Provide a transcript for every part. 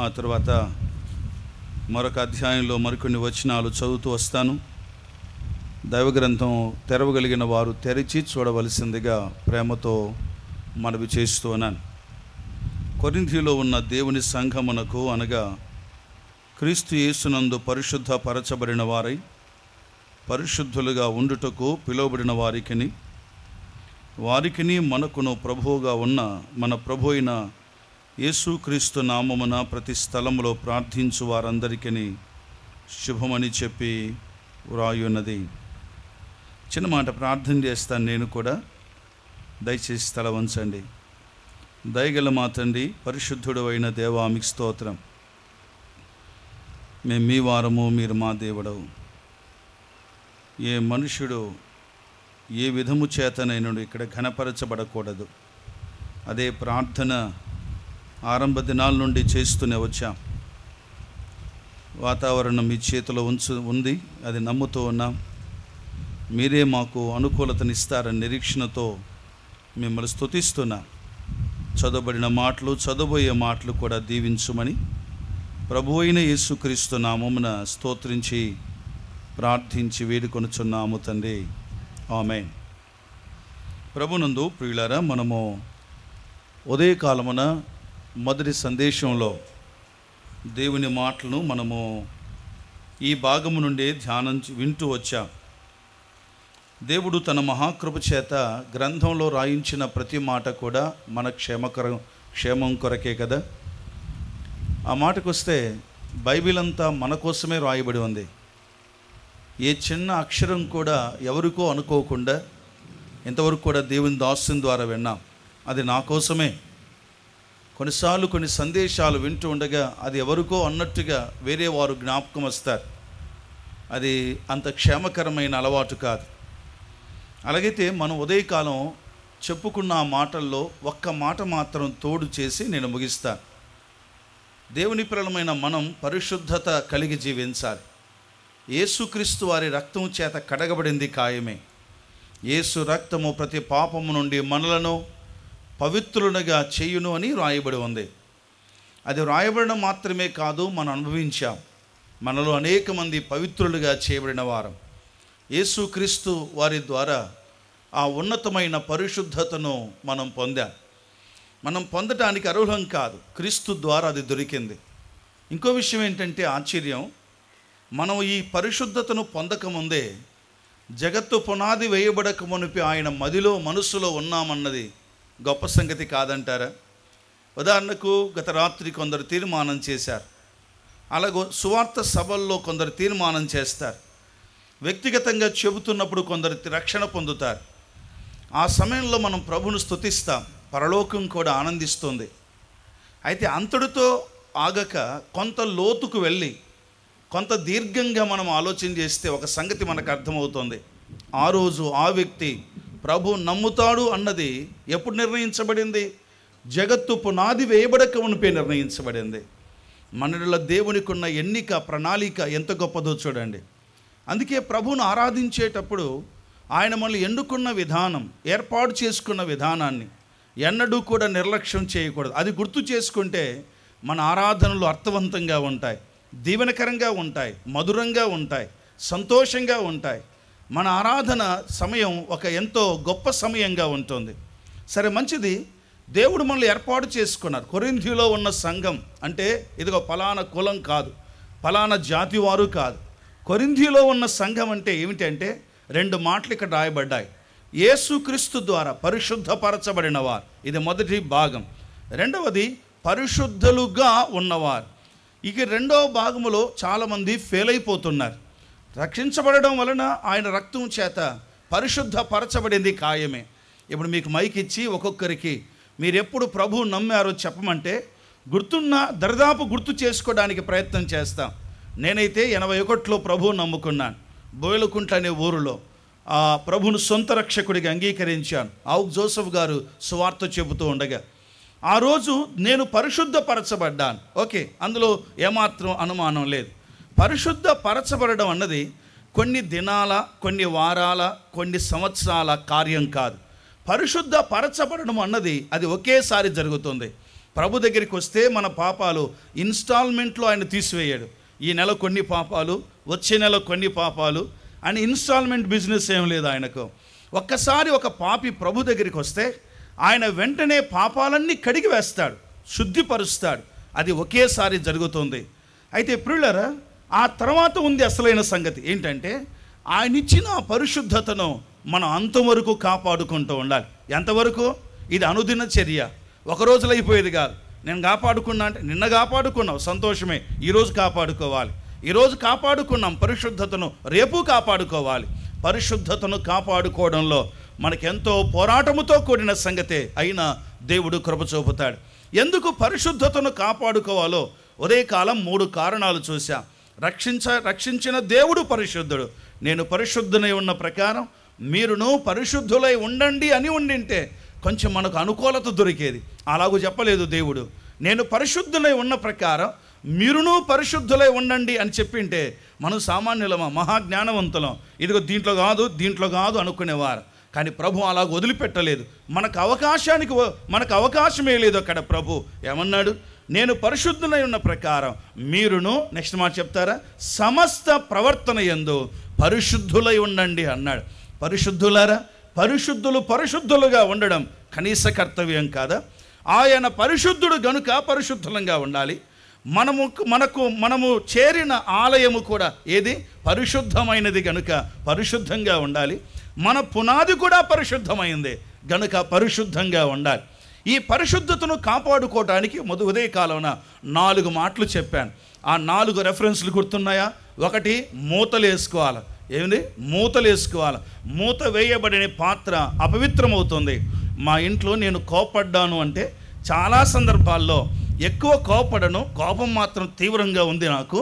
ఆ తర్వాత మరొక అధ్యాయంలో మరికొన్ని వచనాలు చదువుతూ వస్తాను. దైవగ్రంథం తెరవగలిగిన వారు తెరిచి చూడవలసిందిగా ప్రేమతో మనవి చేస్తూ ఉన్నాను. కొరింథీలో ఉన్న దేవుని సంఘమునకు అనగా క్రీస్తు యేసునందు పరిశుద్ధ పరచబడిన వారై పరిశుద్ధులుగా ఉండుటకు పిలువబడిన వారికిని మనకును ప్రభువుగా ఉన్న మన ప్రభు అయిన యేసుక్రీస్తు నామమున ప్రతి స్థలంలో ప్రార్థించు వారందరికీ శుభమని చెప్పి వ్రాయున్నది. చిన్న మాట ప్రార్థన చేస్తాను నేను కూడా, దయచేసి తల వంచండి. దయగల మా తండ్రి, పరిశుద్ధుడు అయిన దేవా, మీకు స్తోత్రం. మేము మీ వారము, మీరు మా దేవుడవు. ఏ మనుషుడు ఏ విధము చేతనైనడు ఇక్కడ ఘనపరచబడకూడదు. అదే ప్రార్థన ఆరంభ దినాల నుండి చేస్తూనే వచ్చాం. వాతావరణం మీ చేతిలో ఉంది, అది నమ్ముతూ ఉన్నాం. మీరే మాకు అనుకూలతనిస్తారని నిరీక్షణతో మిమ్మల్ని స్తుతిస్తున్నాం. చదవబడిన మాటలు, చదవబోయే మాటలు కూడా దీవించుమని ప్రభు అయిన యేసుక్రీస్తు నామమున స్తోత్రించి ప్రార్థించి వేడుకొనుచున్నాము తండ్రి, ఆమేన్. ప్రభునందు ప్రియులారా, మనము ఉదయకాలమున మొదటి సందేశంలో దేవుని మాటలను మనము ఈ భాగము నుండి వింటూ వచ్చాం. దేవుడు తన మహాకృప చేత గ్రంథంలో రాయించిన ప్రతి మాట కూడా మన క్షేమం కొరకే కదా. ఆ మాటకొస్తే బైబిల్ అంతా మన కోసమే రాయబడి ఉంది. ఏ చిన్న అక్షరం కూడా ఎవరికో అనుకోకుండా ఇంతవరకు కూడా దేవుని దాస్యం ద్వారా విన్నాం. అది నా కోసమే. కొన్నిసార్లు కొన్ని సందేశాలు వింటూ ఉండగా అది ఎవరికో అన్నట్టుగా వేరే వారు జ్ఞాపకం వస్తారు. అది అంత క్షేమకరమైన అలవాటు కాదు. అలాగైతే మనం ఉదయకాలం చెప్పుకున్న ఆ మాటల్లో ఒక్క మాట మాత్రం తోడు చేసి నేను ముగిస్తాను. దేవుని పిల్లలమైన మనం పరిశుద్ధత కలిగి జీవించాలి. యేసుక్రీస్తు వారి రక్తం చేత కడగబడింది ఖాయమే. యేసు రక్తము ప్రతి పాపము నుండి మనలను పవిత్రులుగా చేయును అని రాయబడి ఉంది. అది రాయబడడం మాత్రమే కాదు, మనం అనుభవించాం. మనలో అనేక మంది పవిత్రులుగా చేయబడిన వారం. యేసుక్రీస్తు వారి ద్వారా ఆ ఉన్నతమైన పరిశుద్ధతను మనం పొందాం. మనం పొందటానికి అర్హులం కాదు, క్రీస్తు ద్వారా అది దొరికింది. ఇంకో విషయం ఏంటంటే ఆశ్చర్యం, మనం ఈ పరిశుద్ధతను పొందకముందే జగత్తు పునాది వేయబడక మునిపి ఆయన మదిలో మనసులో ఉన్నామన్నది గొప్ప సంగతి కాదంటారా? ఉదాహరణకు గత రాత్రి కొందరు తీర్మానం చేశారు. అలాగో సువార్త సభల్లో కొందరు తీర్మానం చేస్తారు. వ్యక్తిగతంగా చెబుతున్నప్పుడు కొందరు రక్షణ పొందుతారు. ఆ సమయంలో మనం ప్రభువును స్తుతిస్తాం, పరలోకం కూడా ఆనందిస్తుంది. అయితే అంతటితో ఆగక కొంత లోతుకు వెళ్ళి కొంత దీర్ఘంగా మనం ఆలోచన చేస్తే ఒక సంగతి మనకు అర్థమవుతుంది. ఆ రోజు ఆ వ్యక్తి ప్రభు నమ్ముతాడు అన్నది ఎప్పుడు నిర్ణయించబడింది? జగత్తు పునాది వేయబడక మునిపే నిర్ణయించబడింది. మనలో దేవునికి ఉన్న ఎన్నిక ప్రణాళిక ఎంత గొప్పదో చూడండి. అందుకే ప్రభువును ఆరాధించేటప్పుడు ఆయన మనల్ని ఎన్నుకున్న విధానం, ఏర్పాటు చేసుకున్న విధానాన్ని ఎన్నడూ కూడా నిర్లక్ష్యం చేయకూడదు. అది గుర్తు చేసుకుంటే మన ఆరాధనలు అర్థవంతంగా ఉంటాయి, దీవెనకరంగా ఉంటాయి, మధురంగా ఉంటాయి, సంతోషంగా ఉంటాయి. మన ఆరాధన సమయం ఒక ఎంతో గొప్ప సమయంగా ఉంటుంది. సరే, మంచిది. దేవుడు మనల్ని ఏర్పాటు చేసుకున్నారు. కొరింథీలో ఉన్న సంఘం అంటే ఇదిగో పలానా కులం కాదు, పలానా జాతి వారు కాదు. కొరింథీలో ఉన్న సంఘం అంటే ఏమిటంటే 2 మాటలు ఇక్కడ రాయబడ్డాయి. యేసుక్రీస్తు ద్వారా పరిశుద్ధపరచబడిన వారు, ఇది మొదటి భాగం. రెండవది పరిశుద్ధులుగా ఉన్నవారు. ఇక రెండవ భాగములో చాలామంది ఫెయిల్ అయిపోతున్నారు. రక్షించబడడం వలన ఆయన రక్తం చేత పరిశుద్ధపరచబడింది ఖాయమే. ఇప్పుడు మీకు మైక్ ఇచ్చి ఒక్కొక్కరికి మీరు ఎప్పుడు ప్రభువు నమ్మారో చెప్పమంటే దరిదాపు గుర్తు చేసుకోవడానికి ప్రయత్నం చేస్తాం. నేనైతే 81లో ప్రభువు నమ్ముకున్నాను. బోయలకుంట్ల అనే ఊరిలో ఆ ప్రభువును సొంత రక్షకుడిగా అంగీకరించాను. ఆవుక్ జోసెఫ్ గారు సువార్త చెబుతూ ఉండగా ఆ రోజు నేను పరిశుద్ధపరచబడ్డాను. ఓకే, అందులో ఏమాత్రం అనుమానం లేదు. పరిశుద్ధపరచబడడం అన్నది కొన్ని దినాల, కొన్ని వారాల, కొన్ని సంవత్సరాల కార్యం కాదు. పరిశుద్ధపరచబడడం అన్నది అది ఒకేసారి జరుగుతుంది. ప్రభు దగ్గరికి వస్తే మన పాపాలు ఇన్స్టాల్మెంట్లో ఆయన తీసివేయాడు. ఈ నెల కొన్ని పాపాలు, వచ్చే నెల కొన్ని పాపాలు అని ఇన్స్టాల్మెంట్ బిజినెస్ ఏం లేదు ఆయనకు. ఒక్కసారి ఒక పాపి ప్రభు దగ్గరికి వస్తే ఆయన వెంటనే పాపాలన్నీ కడిగి వేస్తాడు, శుద్ధిపరుస్తాడు. అది ఒకేసారి జరుగుతుంది. అయితే ప్రియులారా, ఆ తర్వాత ఉంది అసలైన సంగతి ఏంటంటే, ఆయన ఇచ్చిన పరిశుద్ధతను మనం అంతవరకు కాపాడుకుంటూ ఉండాలి. ఎంతవరకు? ఇది అనుదిన చర్య, ఒక రోజులో అయిపోయేది కాదు. నేను కాపాడుకున్నా అంటే నిన్న కాపాడుకున్నావు, సంతోషమే, ఈరోజు కాపాడుకోవాలి. ఈరోజు కాపాడుకున్నాం పరిశుద్ధతను, రేపు కాపాడుకోవాలి. పరిశుద్ధతను కాపాడుకోవడంలో మనకెంతో పోరాటముతో కూడిన సంగతే అయినా దేవుడు కృప చూపుతాడు. ఎందుకు పరిశుద్ధతను కాపాడుకోవాలో ఉదయకాలం 3 కారణాలు చూసా. రక్షించిన దేవుడు పరిశుద్ధుడు. నేను పరిశుద్ధునై ఉన్న ప్రకారం మీరును పరిశుద్ధులై ఉండండి అని ఉండింటే కొంచెం మనకు అనుకూలత దొరికేది. అలాగూ చెప్పలేదు దేవుడు. నేను పరిశుద్ధులై ఉన్న ప్రకారం మీరును పరిశుద్ధులై ఉండండి అని చెప్పింటే మనం సామాన్యులమా, మహాజ్ఞానవంతులం, ఇదిగో దీంట్లో కాదు అనుకునేవారు. కానీ ప్రభు అలాగ వదిలిపెట్టలేదు. మనకు అవకాశమే లేదు. అక్కడ ప్రభు ఏమన్నాడు? నేను పరిశుద్ధులై ఉన్న ప్రకారం మీరును, నెక్స్ట్ మాట చెప్తారా, సమస్త ప్రవర్తన యందు పరిశుద్ధులై ఉండండి అన్నాడు. పరిశుద్ధులారా, పరిశుద్ధులుగా ఉండడం కనీస కర్తవ్యం కాదా? ఆయన పరిశుద్ధుడు గనుక పరిశుద్ధంగా ఉండాలి. మనము చేరిన ఆలయము కూడా ఏది? పరిశుద్ధమైనది గనుక పరిశుద్ధంగా ఉండాలి. మన పునాది కూడా పరిశుద్ధమైంది గనుక పరిశుద్ధంగా ఉండాలి. ఈ పరిశుద్ధతను కాపాడుకోవడానికి ఉదయకాలంలో 4 మాటలు చెప్పాను. ఆ 4 రెఫరెన్స్లు గుర్తున్నాయా? 1, మూతలు వేసుకోవాలి. ఏమిటి? మూతలు వేసుకోవాలి. మూత వేయబడిన పాత్ర అపవిత్రమవుతుంది. మా ఇంట్లో నేను కోపడ్డాను అంటే చాలా సందర్భాల్లో ఎక్కువ కోపడను, కోపం మాత్రం తీవ్రంగా ఉంది నాకు.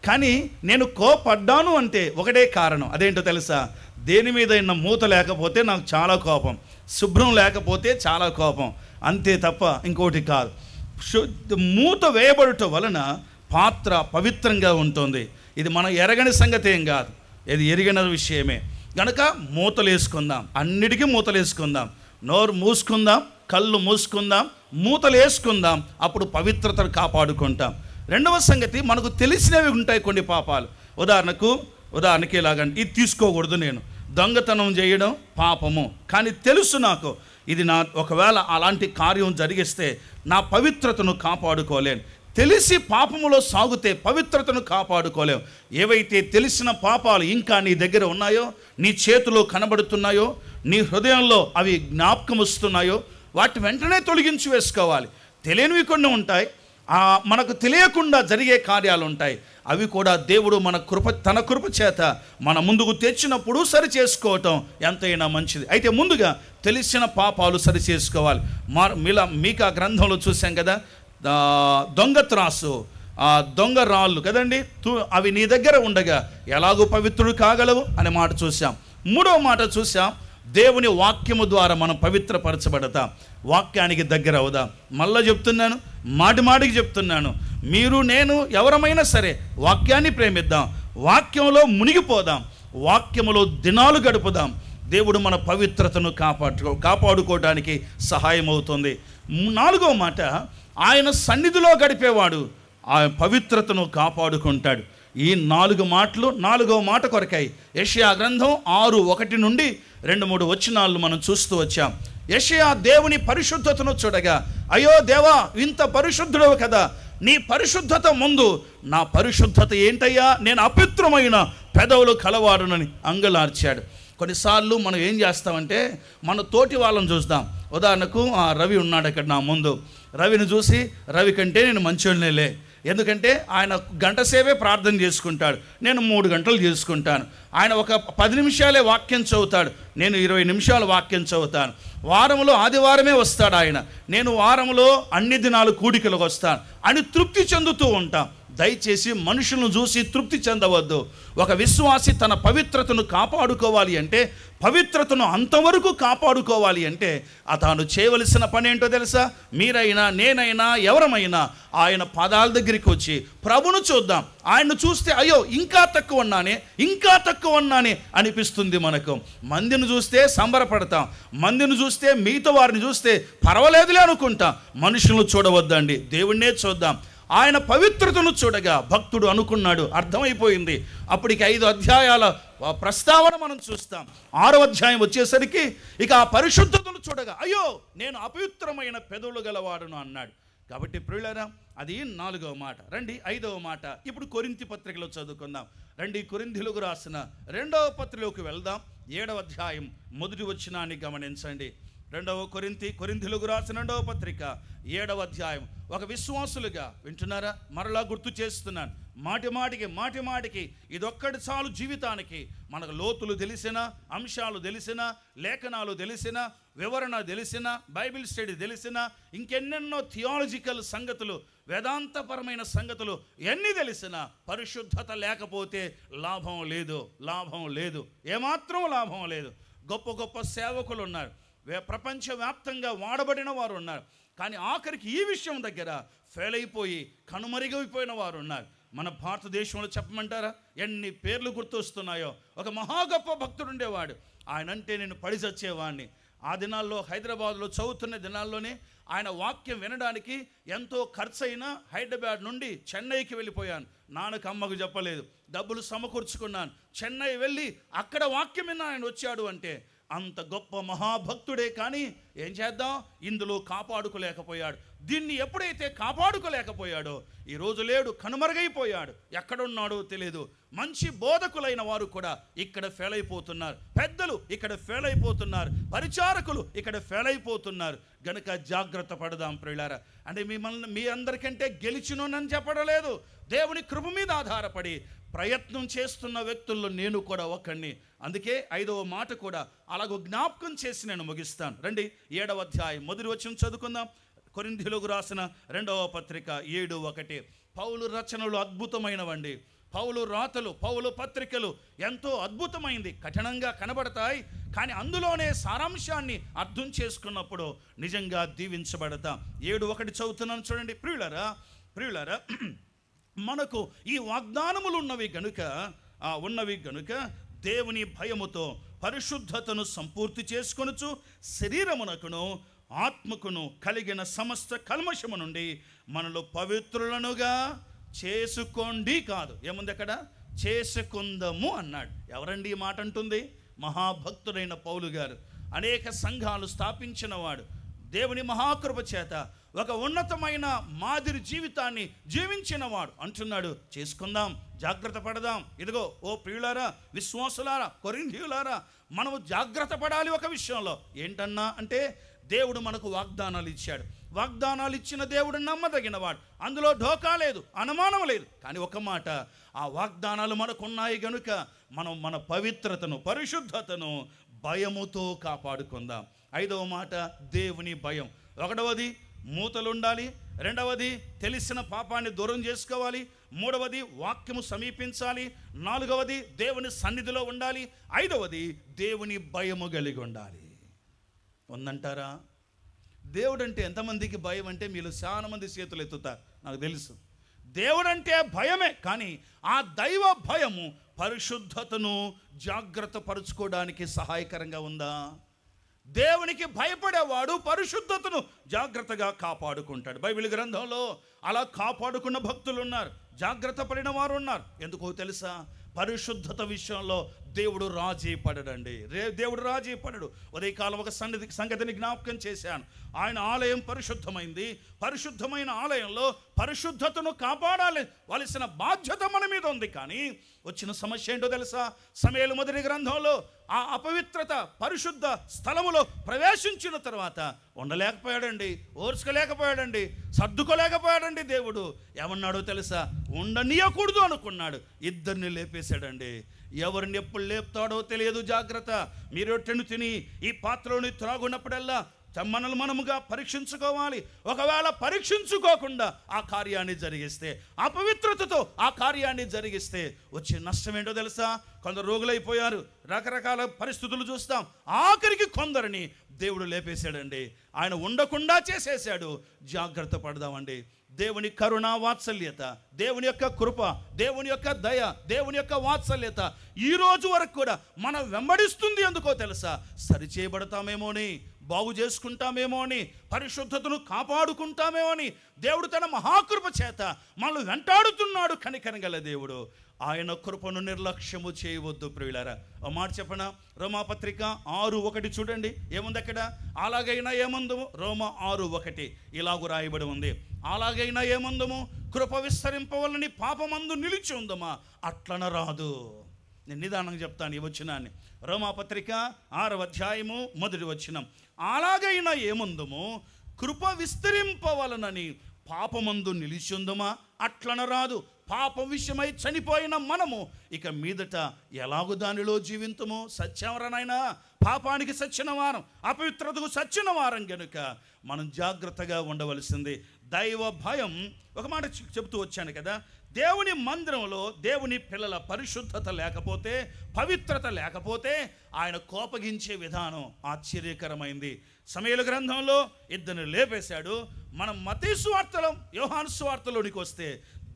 కానీ నేను కోపడ్డాను అంటే ఒకటే కారణం, అదేంటో తెలుసా? దేని మీద మూత లేకపోతే నాకు చాలా కోపం, శుభ్రం లేకపోతే చాలా కోపం, అంతే తప్ప ఇంకోటి కాదు. మూత వేయబడటం వలన పాత్ర పవిత్రంగా ఉంటుంది. ఇది మనం ఎరగని సంగతి ఏం కాదు, ఇది ఎరిగిన విషయమే. కనుక మూతలు వేసుకుందాం, అన్నిటికీ మూతలు వేసుకుందాం. నోరు మూసుకుందాం, కళ్ళు మూసుకుందాం, మూతలు వేసుకుందాం. అప్పుడు పవిత్రతను కాపాడుకుంటాం. రెండవ సంగతి, మనకు తెలిసినవి ఉంటాయి కొన్ని పాపాలు. ఉదాహరణకి ఇలాగంటే, ఇది తీసుకోకూడదు, నేను దొంగతనం చేయడం పాపము, కానీ తెలుసు నాకు ఇది ఒకవేళ అలాంటి కార్యం జరిగిస్తే నా పవిత్రతను కాపాడుకోలేను. తెలిసి పాపములో సాగితే పవిత్రతను కాపాడుకోలేవు. ఏవైతే తెలిసిన పాపాలు ఇంకా నీ దగ్గర ఉన్నాయో, నీ చేతిలో కనబడుతున్నాయో, నీ హృదయంలో అవి జ్ఞాపకం వస్తున్నాయో, వాటి వెంటనే తొలగించి వేసుకోవాలి. తెలియనివి కొన్ని ఉంటాయి, మనకు తెలియకుండా జరిగే కార్యాలు ఉంటాయి. అవి కూడా దేవుడు తన కృప చేత మన ముందుకు తెచ్చినప్పుడు సరి చేసుకోవటం ఎంతైనా మంచిది. అయితే ముందుగా తెలిసిన పాపాలు సరి చేసుకోవాలి. మీకా గ్రంథంలో చూసాం కదా, దొంగ త్రాసు, దొంగ రాళ్ళు కదండి, అవి నీ దగ్గర ఉండగా ఎలాగూ పవిత్రుడు కాగలవు అనే మాట చూసాం. 3వ మాట చూసాం, దేవుని వాక్యము ద్వారా మనం పవిత్రపరచబడతాం. వాక్యానికి దగ్గర అవుదాం. మళ్ళీ చెప్తున్నాను, మాటికి చెప్తున్నాను, మీరు నేను ఎవరమైనా సరే వాక్యాన్ని ప్రేమిద్దాం, వాక్యంలో మునిగిపోదాం, వాక్యములో దినాలు గడుపుదాం. దేవుడు మన పవిత్రతను కాపాడుకోవడానికి సహాయం అవుతుంది. 4వ మాట, ఆయన సన్నిధిలో గడిపేవాడు ఆ పవిత్రతను కాపాడుకుంటాడు. ఈ 4 మాటలు 4వ మాట కొరకై యెషయా గ్రంథం 6:1 నుండి 2-3 వచనాలు మనం చూస్తూ వచ్చాం. యెషయా దేవుని పరిశుద్ధతను చూడగా, అయ్యో దేవా, ఇంత పరిశుద్ధుడవు కదా, నీ పరిశుద్ధత ముందు నా పరిశుద్ధత ఏంటయ్యా, నేను అపవిత్రమైన పెదవులు కలవాడునని అంగలార్చాడు. కొన్నిసార్లు మనం ఏం చేస్తామంటే, మన తోటి వాళ్ళని చూస్తాం. ఉదాహరణకు రవి ఉన్నాడు అక్కడ నా ముందు. రవిని చూసి, రవి కంటే నేను మంచోళ్ళనేలే, ఎందుకంటే ఆయన 1 గంట సేపే ప్రార్థన చేసుకుంటాడు, నేను 3 గంటలు చేసుకుంటాను. ఆయన ఒక 10 నిమిషాలే వాక్యం చదువుతాడు, నేను 20 నిమిషాలు వాక్యం చదువుతాను. వారంలో ఆదివారమే వస్తాడు ఆయన, నేను వారంలో అన్ని దినాలు కూడికలకు వస్తాను అని తృప్తి చెందుతూ ఉంటాం. దయచేసి మనుషులను చూసి తృప్తి చెందవద్దు. ఒక విశ్వాసి తన పవిత్రతను కాపాడుకోవాలి అంటే, పవిత్రతను అంతవరకు కాపాడుకోవాలి అంటే తాను చేయవలసిన పని ఏంటో తెలుసా? మీరైనా నేనైనా ఎవరమైనా ఆయన పాదాల దగ్గరికి వచ్చి ప్రభును చూద్దాం. ఆయన్ను చూస్తే అయ్యో ఇంకా తక్కువ ఉన్నానే అనిపిస్తుంది మనకు. మందిని చూస్తే సంబరపడతాం, మందిని చూస్తే మిగతా వారిని చూస్తే పర్వాలేదులే అనుకుంటాం. మనుషులను చూడవద్దండి, దేవుణ్ణే చూద్దాం. ఆయన పవిత్రతను చూడగా భక్తుడు అనుకున్నాడు, అర్థమైపోయింది. అప్పటికి 5 అధ్యాయాల ప్రస్తావన మనం చూస్తాం. 6వ అధ్యాయం వచ్చేసరికి ఇక ఆ పరిశుద్ధతను చూడగా అయ్యో నేను అపవిత్రమైన పెదవులు గలవాడును అన్నాడు. కాబట్టి ప్రియులారా, అది 4వ మాట. రండి 5వ మాట ఇప్పుడు కొరింథీ పత్రికలో చదువుకుందాం. రండి కొరింథీయులకు రాసిన 2వ పత్రికలోకి వెళ్దాం. 7వ అధ్యాయం మొదటి వచనాన్ని గమనించండి. కొరింథీయులకు రాసిన 2వ పత్రిక 7వ అధ్యాయం. ఒక విశ్వాసులుగా వింటున్నారా? మరలా గుర్తు చేస్తున్నాను, మాటి మాటికి ఇదొక్కటి చాలు జీవితానికి. మనకు లోతులు తెలిసిన, అంశాలు తెలిసిన, లేఖనాలు తెలిసిన, వివరణ తెలిసిన, బైబిల్ స్టడీ తెలిసిన, ఇంకెన్నెన్నో థియాలజికల్ సంగతులు, వేదాంతపరమైన సంగతులు ఎన్ని తెలిసినా పరిశుద్ధత లేకపోతే లాభం లేదు, ఏమాత్రం లాభం లేదు. గొప్ప సేవకులు ఉన్నారు, ప్రపంచవ్యాప్తంగా వాడబడిన వారు ఉన్నారు. కానీ ఆఖరికి ఈ విషయం దగ్గర ఫెయిల్ అయిపోయి కనుమరుగైపోయిన వారు ఉన్నారు. మన భారతదేశంలో చెప్పమంటారా ఎన్ని పేర్లు గుర్తొస్తున్నాయో? ఒక మహా గొప్ప భక్తుడు ఉండేవాడు. ఆయనంటే నేను పడి చచ్చేవాడిని. ఆ దినాల్లో హైదరాబాద్లో చదువుతున్న దినాల్లోనే ఆయన వాక్యం వినడానికి ఎంతో ఖర్చయినా హైదరాబాద్ నుండి చెన్నైకి వెళ్ళిపోయాను. నాన్నకు అమ్మకు చెప్పలేదు, డబ్బులు సమకూర్చుకున్నాను. చెన్నై వెళ్ళి అక్కడ వాక్యం విన్న ఆయన వచ్చాడు అంటే అంత గొప్ప మహాభక్తుడే. కానీ ఏం చేద్దాం, ఇందులో కాపాడుకోలేకపోయాడు. దీన్ని ఎప్పుడైతే కాపాడుకోలేకపోయాడో ఈరోజు లేడు, కనుమరుగైపోయాడు. ఎక్కడున్నాడో తెలియదు. మంచి బోధకులైన వారు కూడా ఇక్కడ ఫెయిల్ అయిపోతున్నారు, పెద్దలు ఇక్కడ ఫెయిల్ అయిపోతున్నారు, పరిచారకులు ఇక్కడ ఫెయిల్ అయిపోతున్నారు. గనుక జాగ్రత్త పడదాం ప్రియులారా. అంటే మిమ్మల్ని మీ అందరికంటే గెలిచినోనని చెప్పడం లేదు, దేవుని కృప మీద ఆధారపడి ప్రయత్నం చేస్తున్న వ్యక్తుల్లో నేను కూడా ఒకడిని. అందుకే 5వ మాట కూడా అలాగో జ్ఞాపకం చేసి నేను ముగిస్తాను. రండి 7వ అధ్యాయం మొదటి వచనం చదువుకుందాం. కొరింథీయులకు రాసిన 2వ పత్రిక 7:1. పౌలు రచనలు అద్భుతమైనవండి. పౌలు రాతలు, పౌలు పత్రికలు ఎంతో అద్భుతమైంది, కఠినంగా కనబడతాయి. కానీ అందులోనే సారాంశాన్ని అర్థం చేసుకున్నప్పుడు నిజంగా దీవించబడతాం. 7:1 చదువుతున్నాను చూడండి. ప్రియులారా, మనకు ఈ వాగ్దానములు ఉన్నవి గనుక దేవుని భయముతో పరిశుద్ధతను సంపూర్తి చేసుకొనుచు శరీరమునకును ఆత్మకును కలిగిన సమస్త కల్మషము నుండి మనలో పవిత్రులనుగా చేసుకోండి. కాదు, ఏముంది అక్కడ? చేసుకుందాము అన్నాడు. ఎవరండి ఈ మాట అంటుంది? మహాభక్తుడైన పౌలు గారు. అనేక సంఘాలు స్థాపించిన వాడు. దేవుని మహాకృప చేత ఒక ఉన్నతమైన మాదిరి జీవితాన్ని జీవించిన వాడు అంటున్నాడు, చేసుకుందాం, జాగ్రత్త పడదాం. ఇదిగో ఓ ప్రియులారా, విశ్వాసులారా, కొరింథీయులారా, మనము జాగ్రత్త పడాలి ఒక విషయంలో. ఏంటన్నా అంటే దేవుడు మనకు వాగ్దానాలు ఇచ్చాడు. వాగ్దానాలు ఇచ్చిన దేవుడు నమ్మదగినవాడు, అందులో ఢోకా లేదు, అనుమానం లేదు. కానీ ఒక మాట, ఆ వాగ్దానాలు మనకున్నాయి గనుక మనం మన పవిత్రతను, పరిశుద్ధతను భయముతో కాపాడుకుందాం. 5వ మాట దేవుని భయం. 1వది మూతలు ఉండాలి, 2వది తెలిసిన పాపాన్ని దూరం చేసుకోవాలి, 3వది వాక్యము సమీపించాలి, 4వది దేవుని సన్నిధిలో ఉండాలి, 5వది దేవుని భయము కలిగి ఉండాలి. ఉందంటారా? దేవుడు అంటే ఎంతమందికి భయం అంటే మీలో చాలా మంది చేతులు ఎత్తుతారు, నాకు తెలుసు. దేవుడు అంటే భయమే, కానీ ఆ దైవ భయము పరిశుద్ధతను జాగ్రత్త పరుచుకోవడానికి సహాయకరంగా ఉందా? దేవునికి భయపడేవాడు పరిశుద్ధతను జాగ్రత్తగా కాపాడుకుంటాడు. బైబిల్ గ్రంథంలో అలా కాపాడుకున్న భక్తులు ఉన్నారు, జాగ్రత్త పడిన వారు ఉన్నారు. ఎందుకో తెలుసా? పరిశుద్ధత విషయంలో దేవుడు రాజీ పడడండి. దేవుడు రాజీ పడడు. ఉదయకాలం ఒక సంగతిని జ్ఞాపకం చేశాను. ఆయన ఆలయం పరిశుద్ధమైంది. పరిశుద్ధమైన ఆలయంలో పరిశుద్ధతను కాపాడాల్సిన బాధ్యత మన మీద ఉంది. కానీ వచ్చిన సమస్య ఏంటో తెలుసా? సమూయేలు మొదటి గ్రంథంలో ఆ అపవిత్రత పరిశుద్ధ స్థలములో ప్రవేశించిన తర్వాత ఉండలేకపోయాడండి, ఓర్చుకోలేకపోయాడండి, సర్దుకోలేకపోయాడండి. దేవుడు ఏమన్నాడో తెలుసా? ఉండనీయకూడదు అనుకున్నాడు, ఇద్దరిని లేపేశాడండి. ఎవరిని ఎప్పుడు లేపుతాడో తెలియదు, జాగ్రత్త. మీరు రొట్టెను తిని ఈ పాత్రలోని త్రాగున్నప్పుడల్లా మనల్ని మనముగా పరీక్షించుకోవాలి. ఒకవేళ పరీక్షించుకోకుండా ఆ కార్యాన్ని జరిగిస్తే, అపవిత్రతతో ఆ కార్యాన్ని జరిగిస్తే వచ్చే నష్టం ఏంటో తెలుసా? కొందరు రోగులైపోయారు, రకరకాల పరిస్థితులు చూస్తాం. ఆఖరికి కొందరిని దేవుడు లేపేశాడండి, ఆయన ఉండకుండా చేసేసాడు. జాగ్రత్త పడదామండి. దేవుని కరుణ వాత్సల్యత, దేవుని యొక్క కృప, దేవుని యొక్క దయ, దేవుని యొక్క వాత్సల్యత ఈ రోజు వరకు కూడా మనం వెంబడిస్తుంది. ఎందుకో తెలుసా? సరిచేయబడతామేమో అని, బాగు చేసుకుంటామేమో అని, పరిశుద్ధతను కాపాడుకుంటామేమో అని దేవుడు తన మహాకృప చేత మనల్ని వెంటాడుతున్నాడు. కనికరగల దేవుడు. ఆయన కృపను నిర్లక్ష్యము చేయవద్దు ప్రియులారా. ఒక మాట చెప్పనా? రోమాపత్రిక 6:1 చూడండి, ఏముంది అక్కడ? అలాగైనా ఏమందుము, రోమా 6:1 ఇలాగూ రాయబడి ఉంది. అలాగైనా ఏమందుము, కృప విస్తరింపవలని పాపమందు నిలిచి ఉందమా, అట్లన రాదు. నేను నిదానంగా చెప్తాను ఈ వచనాన్ని. రోమాపత్రిక 6:1 అలాగైనా ఏమందుము, కృప విస్తరింపవలనని పాపమందు నిలిచిందమా, అట్లన రాదు. పాపం విషయమై చనిపోయిన మనము ఇక మీదట ఎలాగూ దానిలో జీవింతము. సత్యవరనైనా పాపానికి సచ్చిన వారం, అపవిత్రతకు సచ్చిన వారం గనుక మనం జాగ్రత్తగా ఉండవలసింది. దైవ భయం, ఒక మాట చెబుతూ వచ్చాను కదా, దేవుని మందిరంలో దేవుని పిల్లల పరిశుద్ధత లేకపోతే, పవిత్రత లేకపోతే ఆయన కోపగించే విధానం ఆశ్చర్యకరమైంది. సమయల గ్రంథంలో ఇద్దరిని లేపేశాడు. మనం మత్తయి సువార్తలో, యోహాను సువార్తలోనికి వస్తే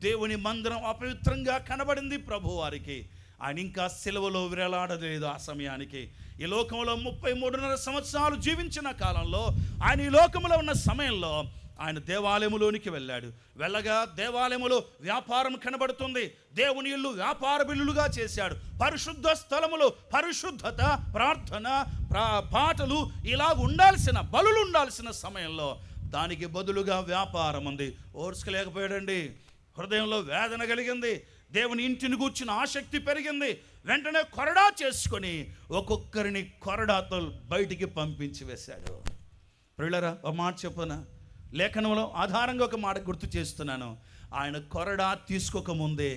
దేవుని మందిరం అపవిత్రంగా కనబడింది ప్రభువారికి. ఆయన ఇంకా సిలువలో విరలాడలేదు ఆ సమయానికి. ఈ లోకంలో 33.5 సంవత్సరాలు జీవించిన కాలంలో, ఆయన ఈ లోకంలో ఉన్న సమయంలో ఆయన దేవాలయములోనికి వెళ్ళాడు. వెళ్ళగా దేవాలయములో వ్యాపారం కనబడుతుంది. దేవుని ఇల్లు వ్యాపార బిల్లులుగా చేశాడు. పరిశుద్ధ స్థలములు, పరిశుద్ధత, ప్రార్థన, పాటలు ఇలా ఉండాల్సిన, బలులు ఉండాల్సిన సమయంలో దానికి బదులుగా వ్యాపారం ఉంది. ఓర్చుకోలేకపోయాడండి. హృదయంలో వేదన కలిగింది. దేవుని ఇంటిని కూర్చున్న ఆసక్తి పెరిగింది. వెంటనే కొరడా చేసుకొని ఒక్కొక్కరిని కొరడాతో బయటికి పంపించి వేశాడు. ప్రియులారా, ఒక మాట చెప్పనా? లేఖనంలో ఆధారంగా ఒక మాట గుర్తు చేస్తున్నాను. ఆయన కొరడా తీసుకోకముందే,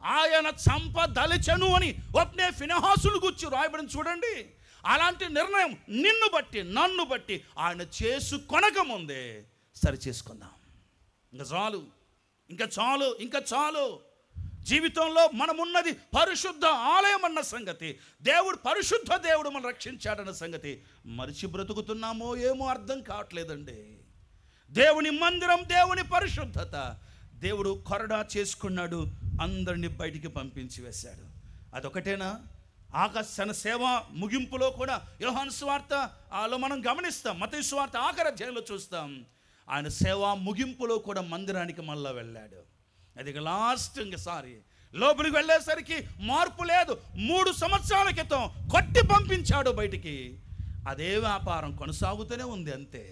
ఆయన చంపదలిచెను అని ఒప్నే ఫినెహాసును గుర్చి రాయబడిన చూడండి. అలాంటి నిర్ణయం నిన్ను బట్టి, నన్ను బట్టి ఆయన చేసుకొనకముందే సరి చేసుకుందాం. ఇంకా చాలు. జీవితంలో మనమున్నది పరిశుద్ధ ఆలయం అన్న సంగతి, దేవుడు పరిశుద్ధ దేవుడు మనం రక్షించాడన్న సంగతి మరిచి బ్రతుకుతున్నామో ఏమో అర్థం కావట్లేదండి. దేవుని మందిరం, దేవుని పరిశుద్ధత దేవుడు కొరడా చేసుకున్నాడు, అందరినీ బయటికి పంపించి వేశాడు. అదొకటేనా? ఆకర్షణ సేవ ముగింపులో కూడా యోహాను సువార్తలో మనం గమనిస్తాం. మత్తయి సువార్త ఆఖరి అధ్యాయంలో చూస్తాం. ఆయన సేవ ముగింపులో కూడా మందిరానికి మళ్ళా వెళ్ళాడు. అది లాస్ట్ ఇంకసారి లోపలికి వెళ్ళేసరికి మార్పు లేదు. 3 సంవత్సరాల క్రితం కొట్టి పంపించాడు బయటికి. అదే వ్యాపారం కొనసాగుతూనే ఉంది అంతే.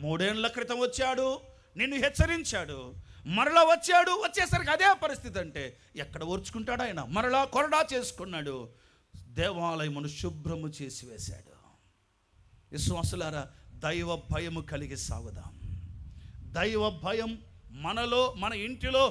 3 ఏళ్ల క్రితం వచ్చాడు, నిన్ను హెచ్చరించాడు, మరలా వచ్చేసరికి అదే పరిస్థితి. అంటే ఎక్కడ ఓర్చుకుంటాడు ఆయన? మరలా కొరడా చేసుకున్నాడు, దేవాలయమును శుభ్రము చేసి వేశాడు. విశ్వాసులారా, దైవ భయము కలిగి సాగుదాం. దైవ భయం మనలో, మన ఇంటిలో,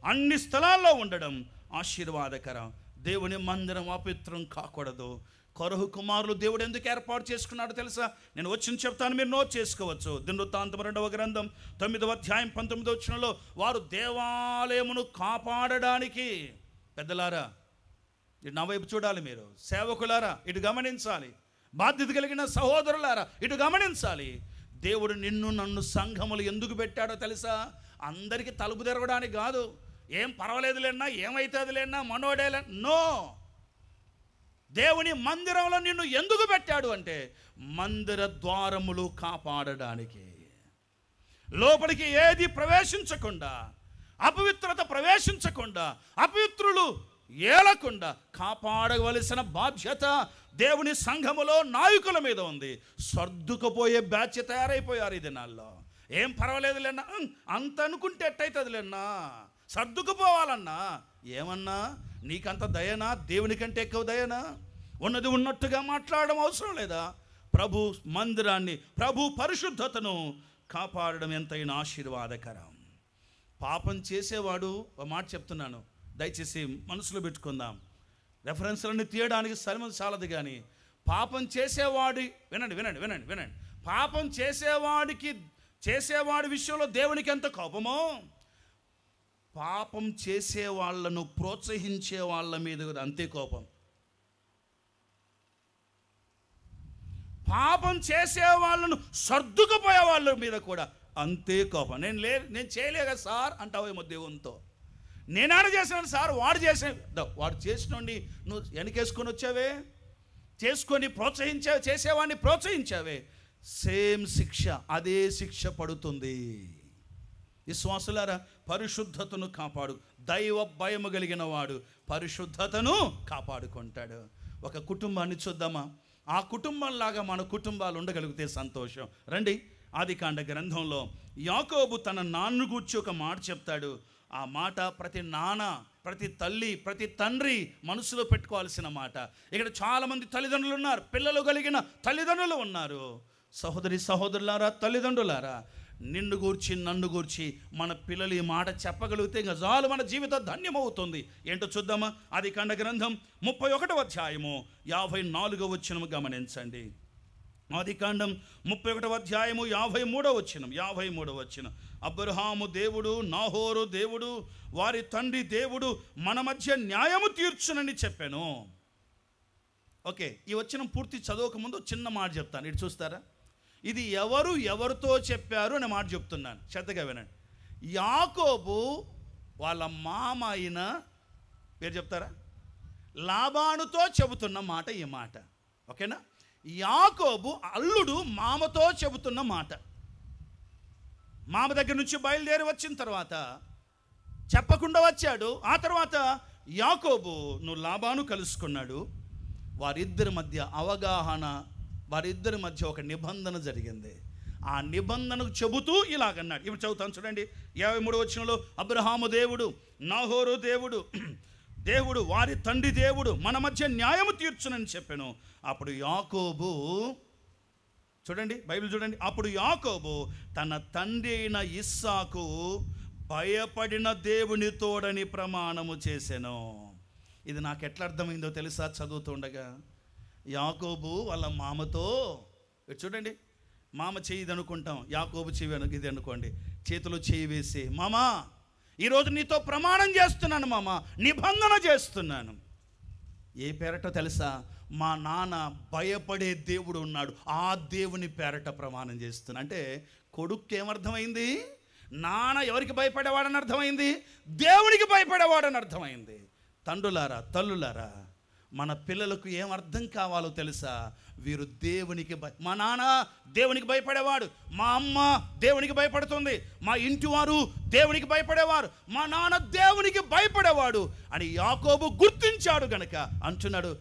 అన్ని స్థలాల్లో ఉండడం ఆశీర్వాదకరం. దేవుని మందిరం అపవిత్రం కాకూడదు. కొరహు కుమారులు దేవుడు ఎందుకు ఏర్పాటు చేసుకున్నాడో తెలుసా? నేను వచ్చి చెప్తాను, మీరు నోట్ చేసుకోవచ్చు. దినవృత్తాంతం 2వ గ్రంథం 9వ అధ్యాయం 19వ వచనంలో వారు దేవాలయమును కాపాడడానికి, పెద్దలారా ఇటు నా వైపు చూడాలి, మీరు సేవకులారా ఇటు గమనించాలి, బాధ్యత కలిగిన సహోదరులారా ఇటు గమనించాలి. దేవుడు నిన్ను నన్ను సంఘములు ఎందుకు పెట్టాడో తెలుసా? అందరికీ తలుపు తెరవడానికి కాదు. ఏం పర్వాలేదులేనా, ఏమైతుందిలేనా, మనోడేలే, నో. దేవుని మందిరంలో నిన్ను ఎందుకు పెట్టాడు అంటే మందిర ద్వారములు కాపాడడానికి. లోపలికి ఏది ప్రవేశించకుండా, అపవిత్రత ప్రవేశించకుండా, అపవిత్రులు ఏలకుండా కాపాడవలసిన బాధ్యత దేవుని సంఘములో నాయకుల మీద ఉంది. సర్దుకుపోయే బ్యాచ్ తయారైపోయారు ఈ దినాల్లో. ఏం పర్వాలేదులేనా, అంత అనుకుంటే ఎట్టయితుందిలేనా, సర్దుకుపోవాలన్నా. ఏమన్నా నీకంత దయనా? దేవుని కంటే ఎక్కువ దయనా? ఉన్నది ఉన్నట్టుగా మాట్లాడడం అవసరం లేదా? ప్రభు మందిరాన్ని, ప్రభు పరిశుద్ధతను కాపాడడం ఎంతైనా ఆశీర్వాదకరం. పాపం చేసేవాడు, ఒక మాట చెప్తున్నాను, దయచేసి మనసులో పెట్టుకుందాం. రెఫరెన్స్లన్నీ తీయడానికి స్థలం చాలదు, కానీ పాపం చేసేవాడి వినండి వినండి వినండి వినండి పాపం చేసేవాడి విషయంలో దేవునికి ఎంత కోపమో, పాపం చేసే వాళ్ళను ప్రోత్సహించే వాళ్ళ మీద కూడా అంతే కోపం. పాపం చేసే వాళ్ళను సర్దుకుపోయే వాళ్ళ మీద కూడా అంతే కోపం. నేను చేయలేక సార్ అంటావేమో దేవునితో. నేనాడ చేసినాను సార్, వాడు చేసినండి నువ్వు వెనకేసుకొని వచ్చావే, చేసుకొని చేసేవాడిని ప్రోత్సహించావే, సేమ్ శిక్ష, అదే శిక్ష పడుతుంది. విశ్వాసులారా, పరిశుద్ధతను కాపాడు. దైవ భయము కలిగిన వాడు పరిశుద్ధతను కాపాడుకుంటాడు. ఒక కుటుంబాన్ని చూద్దామా? ఆ కుటుంబంలాగా మన కుటుంబాలు ఉండగలిగితే సంతోషం. రండి, ఆదికాండ గ్రంథంలో యాకోబు తన నాన్నను గూర్చి ఒక మాట చెప్తాడు. ఆ మాట ప్రతి నాన్న, ప్రతి తల్లి, ప్రతి తండ్రి మనసులో పెట్టుకోవాల్సిన మాట. ఇక్కడ చాలామంది తల్లిదండ్రులు ఉన్నారు, పిల్లలు కలిగిన తల్లిదండ్రులు ఉన్నారు. సహోదరులారా, తల్లిదండ్రులారా, నిన్ను గూర్చి నన్ను గూర్చి మన పిల్లలు ఈ మాట చెప్పగలిగితే ఇంకా చాలు, మన జీవితం ధన్యమవుతుంది. ఏంటో చూద్దామా? ఆదికాండ గ్రంథం 31వ అధ్యాయము 54వ వచనం గమనించండి. ఆదికాండం 31వ అధ్యాయము 53వ వచనం. అబ్రహాము దేవుడు, నాహోరు దేవుడు, వారి తండ్రి దేవుడు మన మధ్య న్యాయము తీర్చునని చెప్పాను. ఓకే, ఈ వచనం పూర్తి చదవకముందు చిన్న మాట చెప్తాను, ఇటు చూస్తారా? ఇది ఎవరితో చెప్పారు అనే మాట చెప్తున్నాను, శ్రద్ధగా వినండి. యాకోబు వాళ్ళ మామ అయిన పేరు చెప్తారా? లాబానుతో చెబుతున్న మాట ఈ మాట. ఓకేనా? యాకోబు అల్లుడు మామతో చెబుతున్న మాట. మామ దగ్గర నుంచి బయలుదేరి వచ్చిన తర్వాత చెప్పకుండా వచ్చాడు. ఆ తర్వాత యాకోబు నువ్వు లాబాను కలుసుకున్నాడు. వారిద్దరి మధ్య అవగాహన, వారిద్దరి మధ్య ఒక నిబంధన జరిగింది. ఆ నిబంధనకు చెబుతూ ఇలాగన్నాడు. ఇప్పుడు చదువుతాను చూడండి. 53వ వచనంలో అబ్రహాము దేవుడు, నాహోరు దేవుడు వారి తండ్రి దేవుడు మన మధ్య న్యాయము తీర్చునని చెప్పాను. అప్పుడు యాకోబు, చూడండి బైబిల్ చూడండి, అప్పుడు యాకోబు తన తండ్రి అయిన ఇస్సాకు భయపడిన దేవుని తోడని ప్రమాణము చేసెను. ఇది నాకు ఎట్లా అర్థమైందో తెలుసా? చదువుతుండగా యాకోబు వాళ్ళ మామతో, చూడండి, మామ చెయ్యి ఇది అనుకుంటాం, యాకోబు చెయ్యి ఇది అనుకోండి, చేతిలో చెయ్యి వేసి, మామా ఈరోజు నీతో ప్రమాణం చేస్తున్నాను మామ, నిబంధన చేస్తున్నాను. ఏ పేరట తెలుసా? మా నాన్న భయపడే దేవుడు ఉన్నాడు, ఆ దేవుని పేరట ప్రమాణం చేస్తున్నా. అంటే కొడుక్కి ఏమర్థమైంది? నాన్న ఎవరికి భయపడేవాడని అర్థమైంది, దేవునికి భయపడేవాడని అర్థమైంది. తండ్రులారా, తల్లులారా, మన పిల్లలకు ఏం అర్థం కావాలో తెలుసా? వీరు దేవునికి మా నాన్న దేవునికి భయపడేవాడు, మా అమ్మ దేవునికి భయపడుతుంది, మా ఇంటి వారు దేవునికి భయపడేవారు, మా నాన్న దేవునికి భయపడేవాడు అని యాకోబు గుర్తించాడు గనక అంటున్నాడు,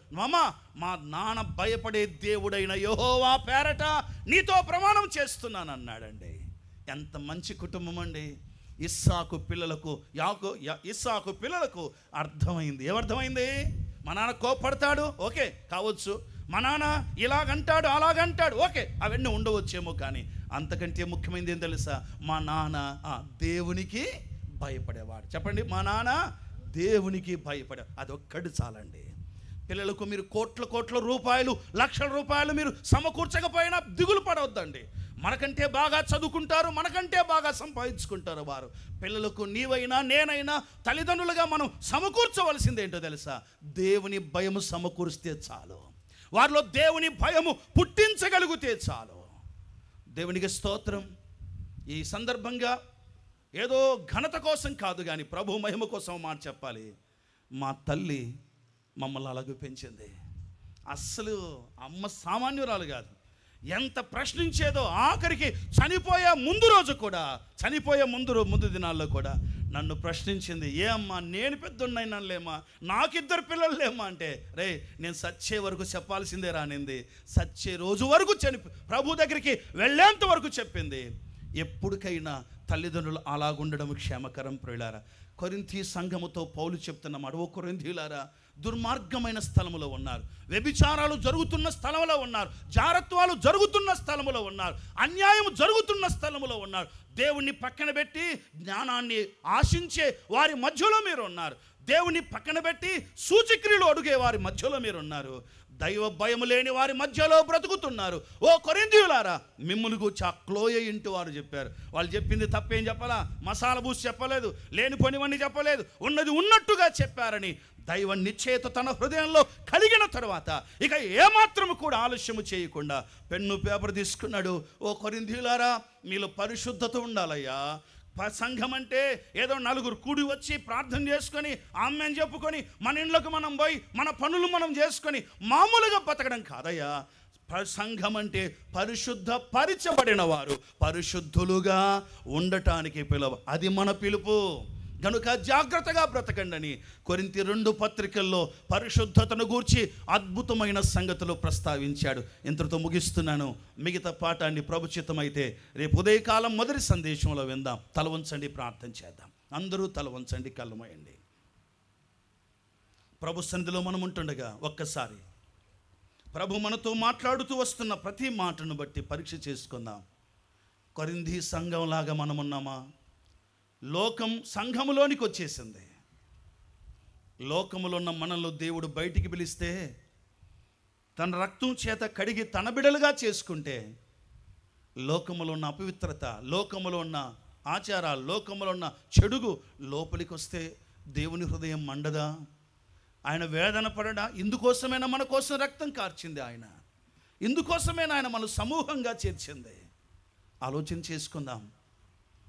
మా నాన్న భయపడే దేవుడైన యెహోవా పేరట నీతో ప్రమాణం చేస్తున్నాను అన్నాడండి. ఎంత మంచి కుటుంబం అండి. ఇస్సాకు పిల్లలకు అర్థమైంది. ఏమర్థమైంది? మా నాన్న కోపడతాడు, ఓకే కావచ్చు, మా నాన్న ఇలాగంటాడు అలాగంటాడు, ఓకే అవన్నీ ఉండవచ్చేమో, కానీ అంతకంటే ముఖ్యమైనది ఏం తెలుసా? మా నాన్న దేవునికి భయపడేవాడు. చెప్పండి, మా నాన్న దేవునికి భయపడే, అదొక్కడు చాలండి. పిల్లలకు మీరు కోట్ల రూపాయలు, లక్షల రూపాయలు మీరు సమకూర్చకపోయినా దిగులు పడవద్దండి. మనకంటే బాగా చదువుకుంటారు, మనకంటే బాగా సంపాదించుకుంటారు వారు. పిల్లలకు నీవైనా నేనైనా తల్లిదండ్రులుగా మనం సమకూర్చవలసింది ఏంటో తెలుసా? దేవుని భయము సమకూరిస్తే చాలు, వారిలో దేవుని భయము పుట్టించగలిగితే చాలు. దేవునికి స్తోత్రం. ఈ సందర్భంగా ఏదో ఘనత కోసం కాదు, కానీ ప్రభు మహిమ కోసం మాట చెప్పాలి. మా తల్లి మమ్మల్ని అలాగే పెంచింది. అస్సలు అమ్మ సామాన్యురాలు కాదు. ఎంత ప్రశ్నించేదో, ఆఖరికి చనిపోయే ముందు దినాల్లో కూడా నన్ను ప్రశ్నించింది. ఏ అమ్మా, నేను పెద్దన్నైనా లేమా, నాకిద్దరు పిల్లలు లేమా అంటే, రే నేను సచ్చే వరకు చెప్పాల్సిందే రానింది. సచ్చే రోజు వరకు ప్రభు దగ్గరికి వెళ్ళేంత వరకు చెప్పింది. ఎప్పటికైనా తల్లిదండ్రులు అలాగుండడం క్షేమకరం. ప్రియులారా, కొరింథీ సంఘముతో పౌలు చెప్తున్నమాట, ఓ కొరింథీయులారా, దుర్మార్గమైన స్థలములో ఉన్నారు, వ్యభిచారాలు జరుగుతున్న స్థలంలో ఉన్నారు, జారత్వాలు జరుగుతున్న స్థలములో ఉన్నారు, అన్యాయం జరుగుతున్న స్థలములో ఉన్నారు. దేవుణ్ణి పక్కన పెట్టి జ్ఞానాన్ని ఆశించే వారి మధ్యలో మీరు ఉన్నారు. దేవుని పక్కన పెట్టి సూచక్రియలు అడిగే వారి మధ్యలో మీరున్నారు. దైవ భయం లేని వారి మధ్యలో బ్రతుకుతున్నారు. ఓ కొరింథీయులారా, మిమ్మును గూర్చి ఆ క్లోయ ఇంటి వారు చెప్పారు. వాళ్ళు చెప్పింది తప్పేం చెప్పాలా, మసాలా పూసి చెప్పలేదు, లేనిపోనివన్నీ చెప్పలేదు, ఉన్నది ఉన్నట్టుగా చెప్పారని దైవ నిశ్చయత తన హృదయంలో కలిగిన తర్వాత ఇక ఏమాత్రము కూడా ఆలస్యము చేయకుండా పెన్ను పేపర్ తీసుకున్నాడు. ఓ కొరింథీయులారా, మీలో పరిశుద్ధత ఉండాలయ్యా. సంఘం అంటే ఏదో నలుగురు కూడి వచ్చి ప్రార్థన చేసుకొని ఆమెను చెప్పుకొని మన ఇండ్లకు మనం పోయి మన పనులు మనం చేసుకొని మామూలుగా బతకడం కాదయ్యా. సంఘం అంటే పరిశుద్ధ పరిచబడిన వారు పరిశుద్ధులుగా ఉండటానికి పిలువ, అది మన పిలుపు. కనుక జాగ్రత్తగా బ్రతకండి. కొరింథీ 2 పత్రికల్లో పరిశుద్ధతను గూర్చి అద్భుతమైన సంగతులు ప్రస్తావించాడు. ఇంతటితో ముగిస్తున్నాను. మిగతా పాఠాన్ని ప్రభుచితమైతే రేపు ఉదయకాలం మొదటి సందేశంలో విందాం. తల వంచండి, ప్రార్థన చేద్దాం. అందరూ తల వంచండి, కళ్ళు మూయండి. ప్రభు సన్నిధిలో మనం ఉంటుండగా ఒక్కసారి ప్రభు మనతో మాట్లాడుతూ వస్తున్న ప్రతి మాటను బట్టి పరీక్ష చేసుకుందాం. కొరింథీ సంఘంలాగా మనం ఉన్నామా? లోకం సంఘములోనికి వచ్చేసింది. లోకములో ఉన్న మనల్ని దేవుడు బయటికి పిలిస్తే తన రక్తం చేత కడిగి తన బిడలుగా చేసుకుంటే లోకములో ఉన్న అపవిత్రత, లోకములో ఉన్న ఆచారాలు, లోకములో ఉన్న చెడుగు లోపలికి వస్తే దేవుని హృదయం మండదా? ఆయన వేదన పడడా? ఇందుకోసమైనా మన కోసం రక్తం కార్చింది ఆయన. ఇందుకోసమైనా ఆయన మన సమూహంగా చేర్చింది. ఆలోచన చేసుకుందాం.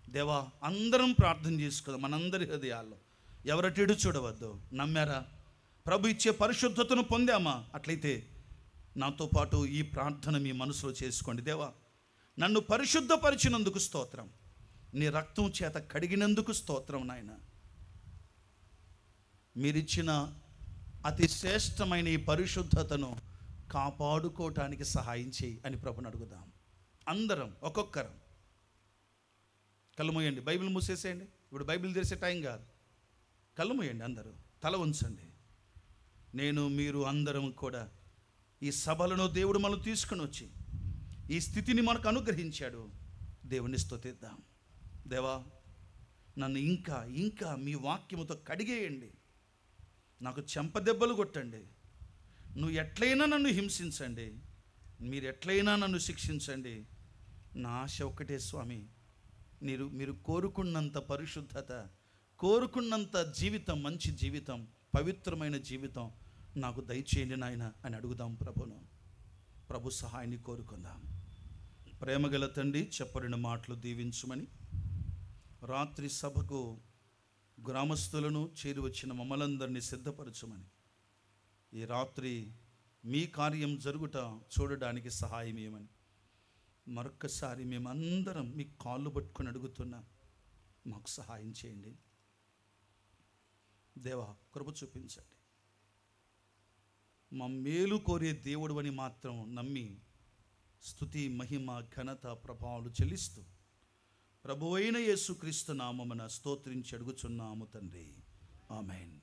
దేవా, అందరం ప్రార్థన చేసుకుందాం. మనందరి హృదయాల్లో ఎవరటేడు చూడవద్దు. నమ్మారా? ప్రభు ఇచ్చే పరిశుద్ధతను పొందామా? అట్లయితే నాతో పాటు ఈ ప్రార్థన మీ మనసులో చేసుకోండి. దేవా, నన్ను పరిశుద్ధపరిచినందుకు స్తోత్రం, నీ రక్తం చేత కడిగినందుకు స్తోత్రం నాయన. మీరిచ్చిన అతి శ్రేష్టమైన ఈ పరిశుద్ధతను కాపాడుకోవటానికి సహాయం చేయి అని ప్రభుని అడుగుదాం. అందరం ఒక్కొక్కరం కళ్ళు మూయండి. బైబిల్ మూసేసేయండి. ఇప్పుడు బైబిల్ తెరిసే టైం కాదు. కళ్ళు మూయండి. అందరూ తల ఉంచండి. నేను, మీరు అందరం కూడా ఈ సభలను దేవుడు మనం తీసుకుని వచ్చి ఈ స్థితిని మనకు అనుగ్రహించాడు. దేవుని స్తుతిద్దాం. దేవా, నన్ను ఇంకా ఇంకా మీ వాక్యముతో కడిగేయండి. నాకు చెంపదెబ్బలు కొట్టండి. నువ్వు ఎట్లయినా నన్ను హింసించండి, మీరు ఎట్లయినా నన్ను శిక్షించండి. నా ఆశ ఒక్కటే స్వామి, మీరు కోరుకున్నంత పరిశుద్ధత, కోరుకున్నంత జీవితం, మంచి జీవితం, పవిత్రమైన జీవితం నాకు దయచేయండి నాయన అని అడుగుదాం ప్రభును. ప్రభు సహాయాన్ని కోరుకుందాం. ప్రేమగల తండ్రి, చెప్పరిన మాటలు దీవించుమని, రాత్రి సభకు గ్రామస్తులను చేరి వచ్చిన మమ్మలందరినీ సిద్ధపరచుమని, ఈ రాత్రి మీ కార్యం జరుగుట చూడడానికి సహాయం ఇవ్వమని మరొక్కసారి మేమందరం మీ కాళ్ళు పట్టుకొని అడుగుతున్నా. మాకు సహాయం చేయండి దేవా, కృప చూపించండి. మా మేలు కోరే దేవుడు అని మాత్రం నమ్మి స్తుతి, మహిమ, ఘనత, ప్రభావాలు చెల్లిస్తూ ప్రభువైన యేసుక్రీస్తు నామమున స్తోత్రించి అడుగుచున్నాము తండ్రి. ఆమేన్.